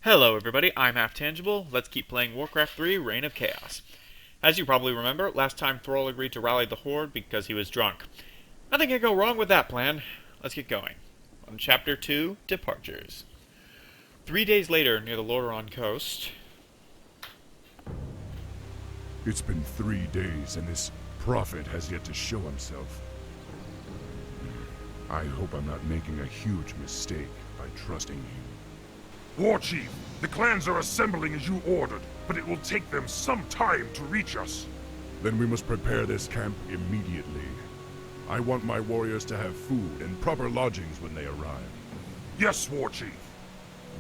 Hello everybody, I'm Half Tangible. Let's keep playing Warcraft 3, Reign of Chaos. As you probably remember, last time Thrall agreed to rally the Horde because he was drunk. Nothing can go wrong with that plan. Let's get going. On Chapter 2, Departures. 3 days later, near the Lordaeron coast... It's been 3 days and this prophet has yet to show himself. I hope I'm not making a huge mistake by trusting him. War Chief, the clans are assembling as you ordered, but it will take them some time to reach us. Then we must prepare this camp immediately. I want my warriors to have food and proper lodgings when they arrive. Yes, War Chief.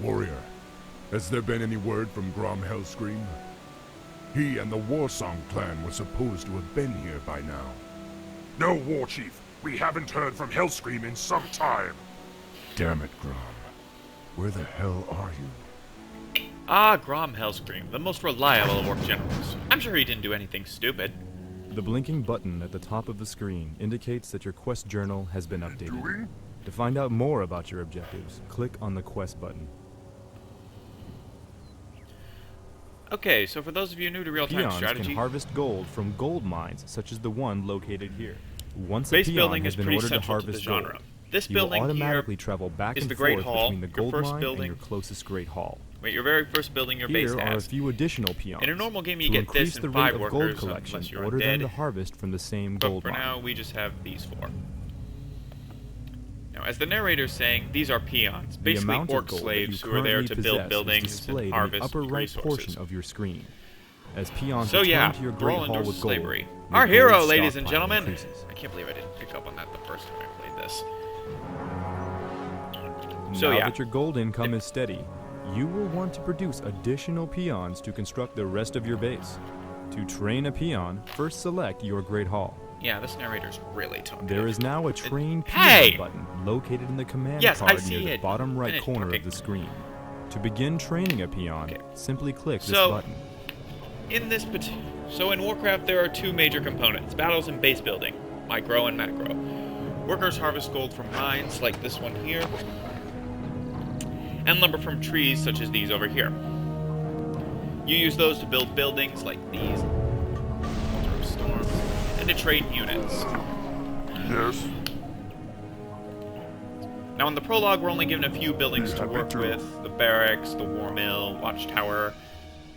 Warrior, has there been any word from Grom Hellscream? He and the Warsong clan were supposed to have been here by now. No, War Chief. We haven't heard from Hellscream in some time. Damn it, Grom. Where the hell are you? Ah, Grom Hellscream, the most reliable of Orc generals. I'm sure he didn't do anything stupid. The blinking button at the top of the screen indicates that your quest journal has been updated. To find out more about your objectives, click on the quest button. Okay, so for those of you new to real-time Peons strategy... can harvest gold from gold mines, such as the one located here. Once a base peon building has is been pretty ordered to central to the harvest genre. gold, This you will building automatically here travel back is and the Great forth Hall, between the your gold first mine building. and your closest Great Hall. Wait, your very first building your Here base are a has. few additional peons. In a normal game, you to get increase this the and rate 5 of gold workers, collection, unless you're order them to undead. harvest from the same But gold for mine. now, we just have these 4. Now, as the narrator's saying, these are peons, The basically amount of orc gold slaves that who are there to currently build possess buildings is displayed and in harvest the upper right resources. portion of your screen. As peons So return yeah, to your Thrall Great Hall endorses with gold, slavery. your Our gold hero, ladies and stockpile gentlemen! increases. I can't believe I didn't pick up on that the first time I played this. Now So yeah, that your gold income is steady, you will want to produce additional peons to construct the rest of your base. To train a peon, first select your Great Hall. yeah, this narrator's really talking. There is now a Train Peon Hey! button located in the command Yes, I card see near the it. bottom right Finish corner talking. of the screen. To begin training a peon, Okay. simply click this So, button. So in Warcraft, there are 2 major components, battles and base building, micro and macro. Workers harvest gold from mines, like this one here, and lumber from trees, such as these over here. You use those to build buildings, like these, Altar of Storms, and to trade units. Yes. Now in the prologue, we're only given a few buildings to Yeah, me work too. with, the barracks, the war mill, watchtower,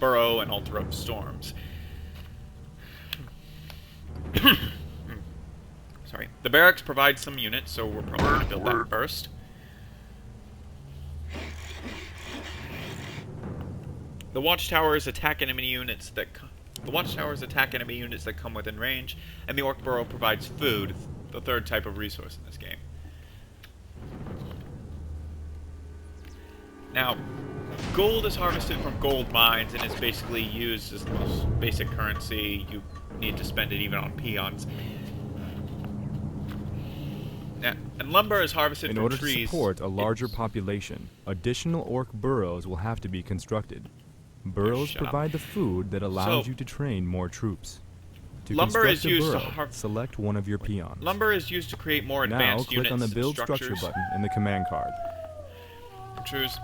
burrow, and altar of storms. Sorry. The barracks provide some units, so we're probably going to build that first. The watchtowers attack enemy units that come within range, and the orc burrow provides food, the 3rd type of resource in this game. Now, gold is harvested from gold mines and is basically used as the most basic currency. You need to spend it even on peons. Now, and lumber is harvested In from order trees. to support a larger population, additional orc burrows will have to be constructed. Burrows shut up. provide the food that allows So, you to train more troops. To lumber is construct a used to burrow, select one of your peons. Lumber is used to create more Now advanced click units on the and Build Structure structures. button in the command card. Trues.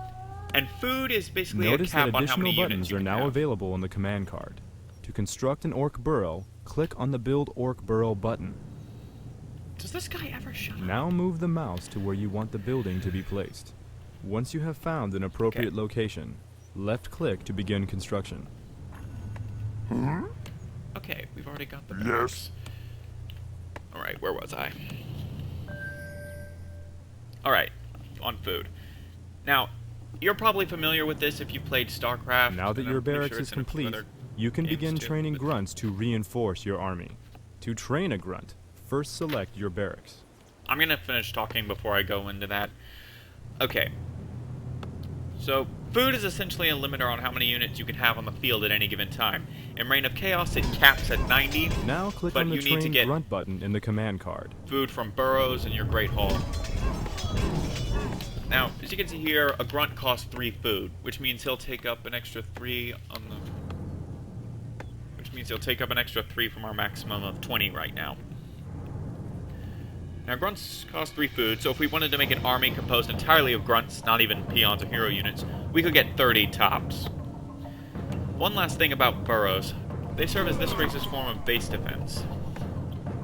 And food is basically Notice a cap that on how additional many units buttons you are can now have. available on the command card. To construct an orc burrow, click on the Build Orc Burrow button. Does this guy ever shut up? Now move the mouse to where you want the building to be placed. Once you have found an appropriate location, left-click to begin construction. Okay, we've already got the Yes. barracks. Alright, where was I? Alright, on food. Now, you're probably familiar with this if you played StarCraft. Now that and your I'm pretty barracks sure is it's in a few complete, other you can games begin too, training but- grunts to reinforce your army. To train a grunt, first select your barracks. I'm gonna finish talking before I go into that. Okay. So, food is essentially a limiter on how many units you can have on the field at any given time. In Reign of Chaos, it caps at 90. Now click But on the you need to Train get- Grunt button in the command card. Food from burrows in your Great Hall. Now, as you can see here, a grunt costs 3 food, which means he'll take up an extra 3 on the... Which means he'll take up an extra 3 from our maximum of 20 right now. Now, grunts cost 3 food, so if we wanted to make an army composed entirely of grunts, not even peons or hero units, we could get 30 tops. One last thing about burrows. They serve as this race's form of base defense.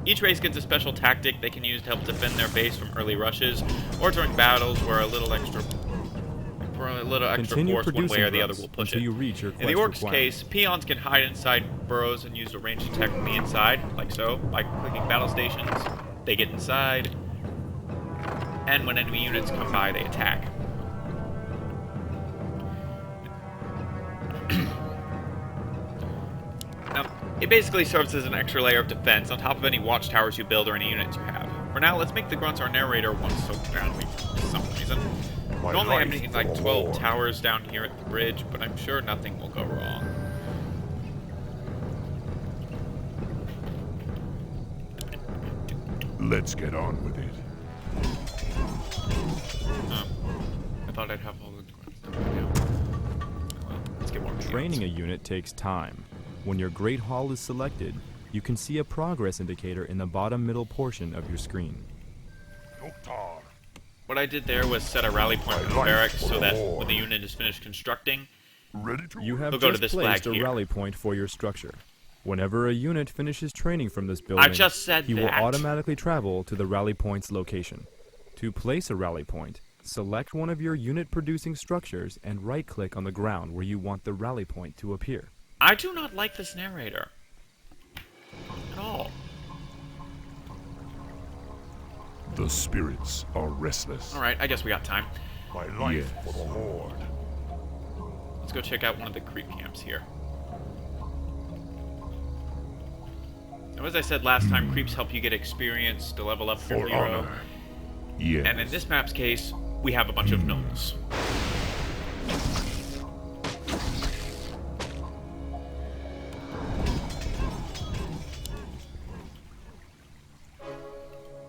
Each race gets a special tactic they can use to help defend their base from early rushes, or during battles where a little extra Continue force one way or the other grunts will push until it. you reach your In the quest orcs' requirement. case, peons can hide inside burrows and use a ranged attack from the inside, like so, by clicking battle stations. They get inside, and when enemy units come by, they attack. Now, it basically serves as an extra layer of defense on top of any watchtowers you build or any units you have. For now, let's make the grunts our narrator once so apparently for some reason. Normally I'm making like 12 towers down here at the bridge, but I'm sure nothing will go wrong. Let's get on with it. I thought I'd have all the grunts done by now. Well, let's get more peons. Training a unit takes time. When your Great Hall is selected, you can see a progress indicator in the bottom middle portion of your screen. Doktar. What I did there was set a rally point for the barracks so that when the unit is finished constructing, Ready to You have We'll go to just this placed flag a here. rally point for your structure. Whenever a unit finishes training from this building, just said he will that. automatically travel to the rally point's location. To place a rally point, select one of your unit-producing structures and right-click on the ground where you want the rally point to appear. I do not like this narrator. At all. The spirits are restless. Alright, I guess we got time. my life Yes. for the Horde. Let's go check out one of the creep camps here. Now, as I said last time, creeps help you get experience to level up your For hero. honor. Yes. And in this map's case, we have a bunch of gnolls.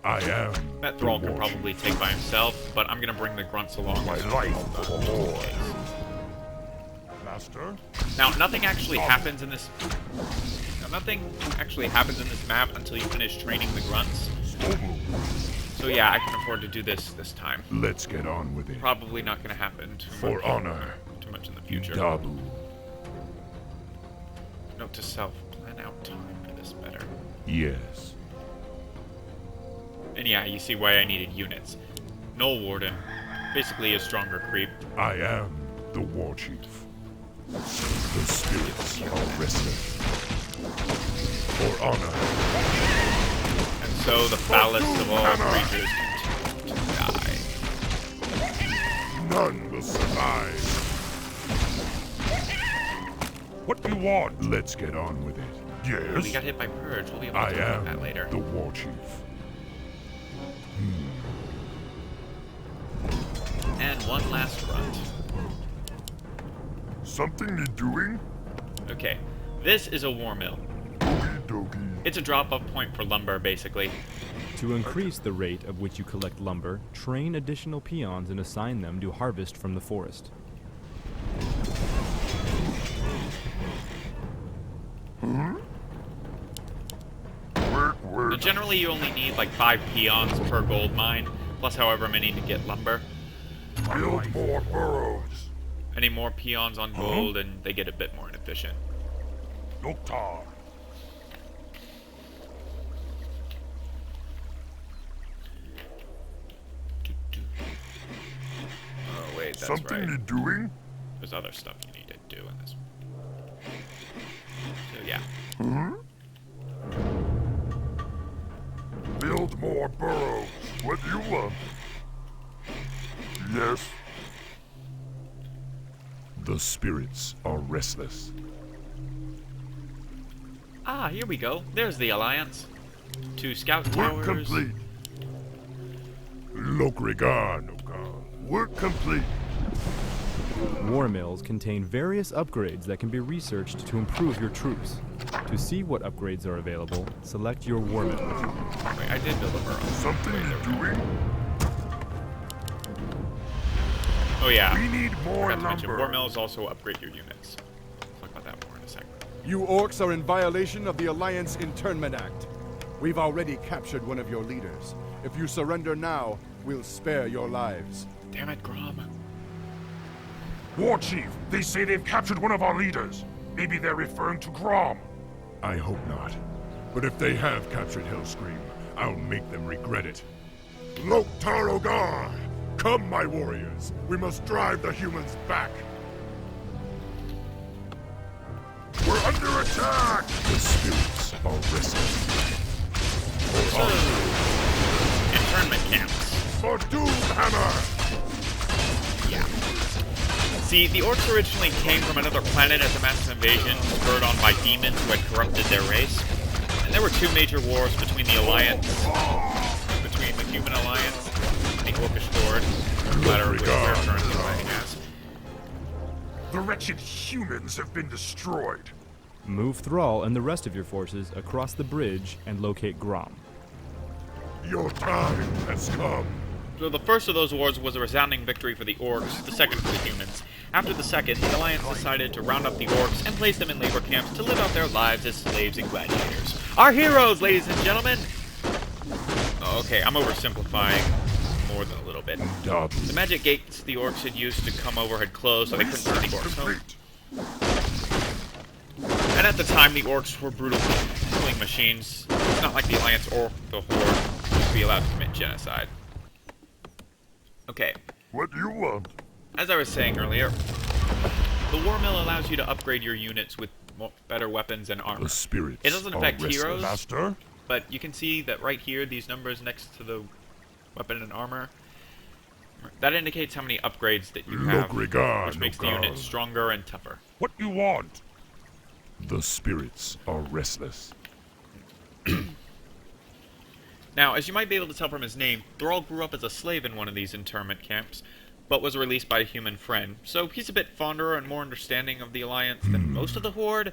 I am That the thrall can warchief. probably take by himself, but I'm gonna bring the grunts along. My as life well, for the just in Horde. case. Master? Now, nothing actually happens in this. Nothing actually happens in this map until you finish training the grunts. Stobu. So yeah, I can afford to do this time. Let's get on with it. Probably not gonna happen For honor. too much in the future. Dabu. Note to self: plan out time for this better. Yes. And yeah, you see why I needed units. Gnoll Warden, basically a stronger creep. I am the warchief. The spirits are restless. For honor. And so the foulest of all creatures continue to die. None will survive. What do you want? Let's get on with it. Yes? We got hit by Purge. We'll be able to I talk about am that later. the warchief. And one last grunt. Something need doing? Okay, this is a war mill. Okie dokie. It's a drop-off point for lumber, basically. To increase the rate of which you collect lumber, train additional peons and assign them to harvest from the forest. Work. Now, generally, you only need like 5 peons per gold mine, plus however many to get lumber. Build more burrows. Any more peons on gold, and they get a bit more inefficient. Doktar. Oh wait, that's Something right. need doing? There's other stuff you need to do in this. So yeah. Build more burrows. What do you want? Yes? The spirits are restless. Ah, here we go. There's the alliance. 2 scout Work towers. complete. Lokrigan, Ogan. Work complete. War mills contain various upgrades that can be researched to improve your troops. To see what upgrades are available, select your war mill. Wait, I did build a burrow. Something Wait, need there we go. doing? Oh yeah. We need more Forgot to mention, war lumber. mills also upgrade your units. Talk about that more in a second. You orcs are in violation of the Alliance Internment Act. We've already captured one of your leaders, If you surrender now, we'll spare your lives. Damn it, Grom. War Chief, they say they've captured one of our leaders. Maybe they're referring to Grom. I hope not. But if they have captured Hellscream, I'll make them regret it. Loktar Ogar! Come, my warriors! We must drive the humans back! We're under attack! The spirits are restless. Internment camps. For Doomhammer! Yeah. See, the orcs originally came from another planet as a massive invasion, spurred on by demons who had corrupted their race. And there were two major wars between the Alliance, between the Human Alliance and the Orcish Horde, the latter of which we're currently fighting as. The wretched humans have been destroyed. Move Thrall and the rest of your forces across the bridge and locate Grom. Your time has come. So the first of those wars was a resounding victory for the orcs, the second for the humans. After the second, the Alliance decided to round up the orcs and place them in labor camps to live out their lives as slaves and gladiators. Our heroes, ladies and gentlemen! Okay, I'm oversimplifying more than a little bit. The magic gates the orcs had used to come over had closed, so they couldn't let the orcs home. And at the time, the orcs were brutal killing machines. It's not like the Alliance or the Horde would be allowed to commit genocide. Okay, What do you want? as I was saying earlier, the War Mill allows you to upgrade your units with better weapons and armor. The spirits It doesn't affect are heroes, Master? but you can see that right here, these numbers next to the weapon and armor, that indicates how many upgrades that you have, which makes the unit stronger and tougher. What you want? The spirits are restless. Now, as you might be able to tell from his name, Thrall grew up as a slave in one of these internment camps, but was released by a human friend, so he's a bit fonder and more understanding of the Alliance than most of the Horde,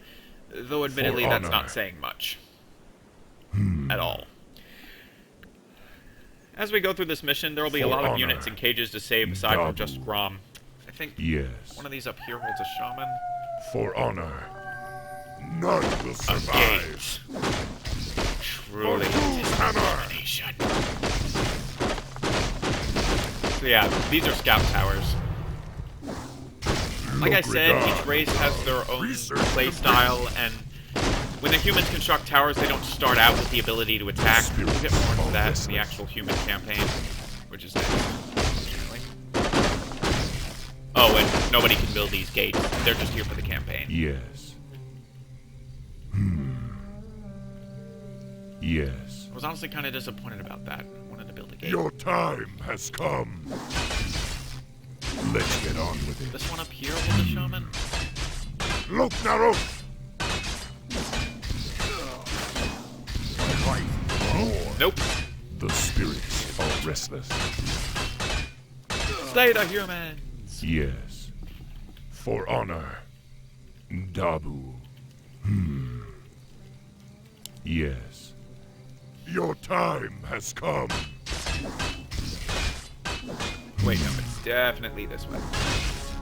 though admittedly that's not saying much. At all. As we go through this mission, there will be a lot of units and cages to save aside from just Grom. I think one of these up here holds a shaman. For honor. None will survive. Truly determination. So yeah, these are scout towers. Like I said, each race has their own play style, and when the humans construct towers, they don't start out with the ability to attack. We'll get more into that in the actual human campaign, which is next, unfortunately. Oh, and nobody can build these gates. They're just here for the campaign. Yes. Yes. I was honestly kind of disappointed about that. I wanted to build a gate. Your time has come. Let's get on with it. This one up here was a shaman? Look, Naro! Nope. The spirits are restless. Slay the humans! Yes. For honor. Dabu. Yes. Your time has come. Wait, no, it's definitely this way.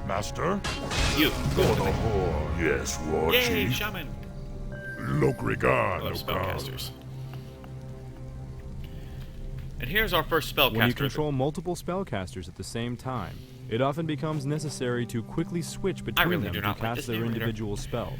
Master? You, go For with the me. Horde. Yes, War Yay, Chief. shaman! Lokrigar, I love Lokar. spellcasters. And here's our first spellcaster. When you control multiple spellcasters at the same time, it often becomes necessary to quickly switch between really them do to not like cast this their narrator. individual spells.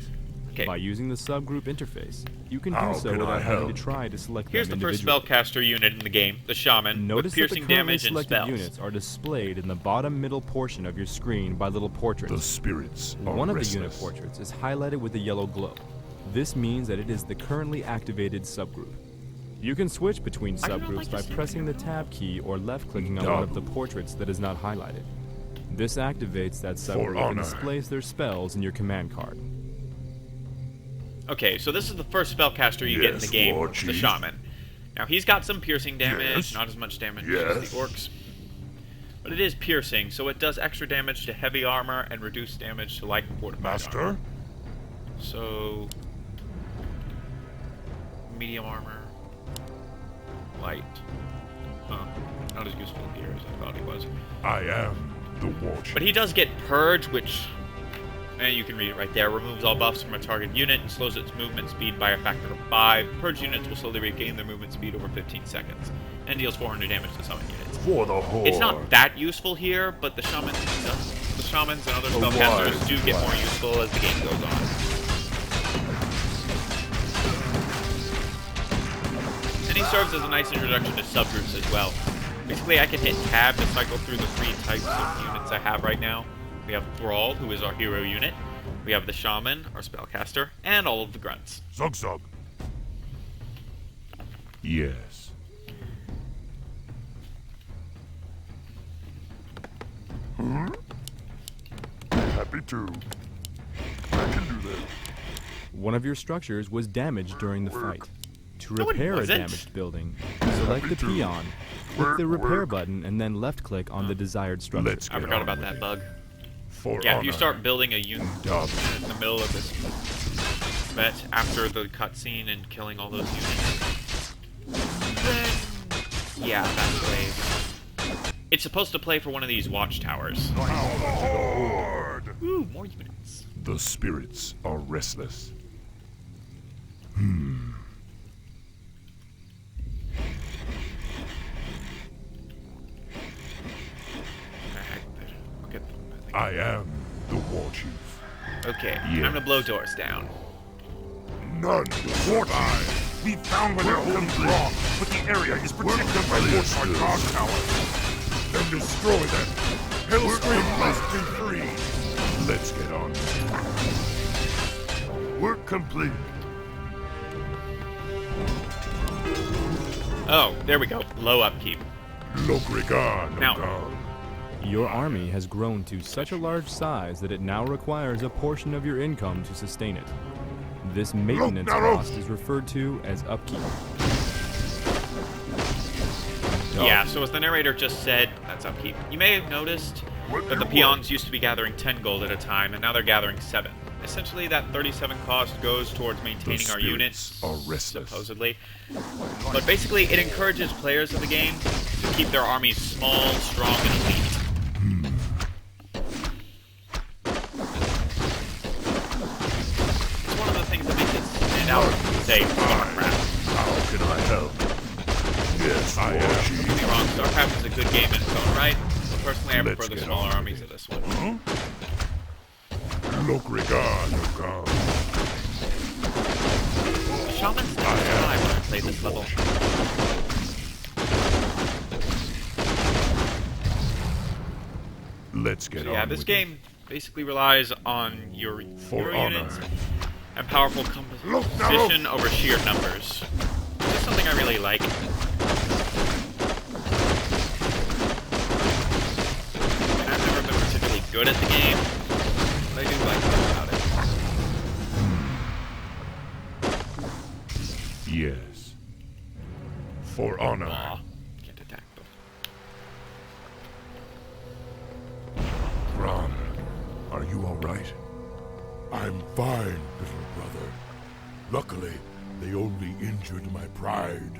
Okay. By using the subgroup interface, you can How do so can I without having to help? try to select Here's them the first individually. spellcaster unit in the game, the shaman, Notice with piercing that the currently damage and selected spells. units are displayed in the bottom middle portion of your screen by little portraits. The spirits are One of the restless. unit portraits is highlighted with a yellow glow. This means that it is the currently activated subgroup. You can switch between I do not subgroups like by this pressing the tab key or left-clicking on one of the portraits that is not highlighted. This activates that subgroup and honor. displays their spells in your command card. Okay, so this is the first spellcaster you get in the Yes, game, War the Chief. shaman. Now, he's got some piercing damage, Yes. not as much damage as Yes. the orcs. But it is piercing, so it does extra damage to heavy armor and reduced damage to light and fortified Master? armor. So, medium armor, light. Not as useful here as I thought he was. I am the War Chief. But he does get Purge, which And you can read it right there. Removes all buffs from a target unit and slows its movement speed by a factor of 5. Purge units will slowly regain their movement speed over 15 seconds. And deals 400 damage to summon units. For the horde. It's not that useful here, but the shamans and other spellcasters do get more useful as the game goes on. And he serves as a nice introduction to subgroups as well. Basically, I can hit tab to cycle through the 3 types of units I have right now. We have Thrall, who is our hero unit. We have the Shaman, our spellcaster, and all of the grunts. Zug Zug. Yes. Happy to. I can do that. One of your structures was damaged during the fight. To No, it repair a wasn't. damaged building, select the peon, click the repair button, and then left-click on the desired structure. Let's I get forgot on about with that it. bug. For Yeah, if honor. you start building a unit Dub. in the middle of this bet after the cutscene and killing all those units, then yeah, that plays. It's supposed to play for one of these watchtowers. Horde. Ooh, more units. The spirits are restless. I am the war chief. Okay, Yes. time to blow doors down. None survive. We found where they're holding wrong, but the area is protected by fortified guard towers. Then destroy them. Hellscream must be free. Let's get on. Work complete. Oh, there we go. Low upkeep. Logrigan. Now- Your army has grown to such a large size that it now requires a portion of your income to sustain it. This maintenance Narrow. cost is referred to as upkeep. Yeah, so as the narrator just said, that's upkeep. You may have noticed that the peons used to be gathering 10 gold at a time, and now they're gathering 7. Essentially, that 37 cost goes towards maintaining our units, are restless. supposedly. But basically, it encourages players of the game to keep their armies small, strong, and elite. It's one of the things that makes it stand out from, say, Warcraft. How can I help? Yes, I am. Don't get me wrong, StarCraft is a good game in its own right, but personally I Let's prefer the get smaller on armies of this one. Logrigan. The Shamans never survived when I played this level. Let's get So on. yeah, this with game basically relies on your For hero honor. units and powerful composition over sheer numbers. This is something I really like. I've never been particularly good at the game, but I do like that about it. it. Yes. For honor. Aw, can't attack them. Ron, are you all right? I'm fine, little brother. Luckily, they only injured my pride.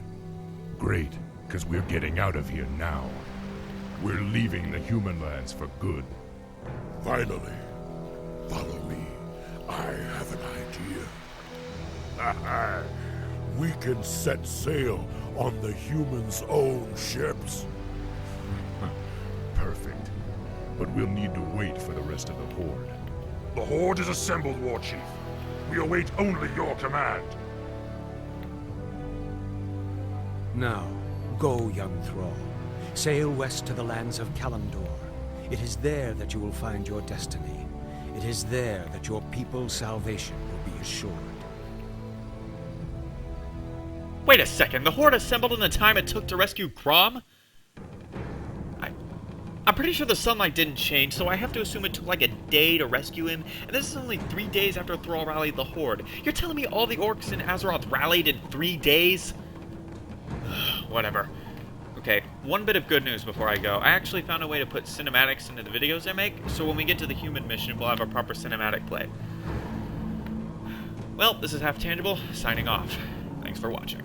Great, because we're getting out of here now. We're leaving the human lands for good. Finally, follow me. I have an idea. We can set sail on the humans' own ships. Perfect. But we'll need to wait for the rest of the horde. The horde is assembled, War Chief. We await only your command. Now, go, young thrall. Sail west to the lands of Kalimdor. It is there that you will find your destiny. It is there that your people's salvation will be assured. Wait a second, the Horde assembled in the time it took to rescue Grom? I'm pretty sure the sunlight didn't change, so I have to assume it took like a day to rescue him, and this is only 3 days after Thrall rallied the Horde. You're telling me all the orcs in Azeroth rallied in 3 days? Whatever. Okay, one bit of good news before I go. I actually found a way to put cinematics into the videos I make, so when we get to the human mission, we'll have a proper cinematic play. Well, this is Half Tangible, signing off. Thanks for watching.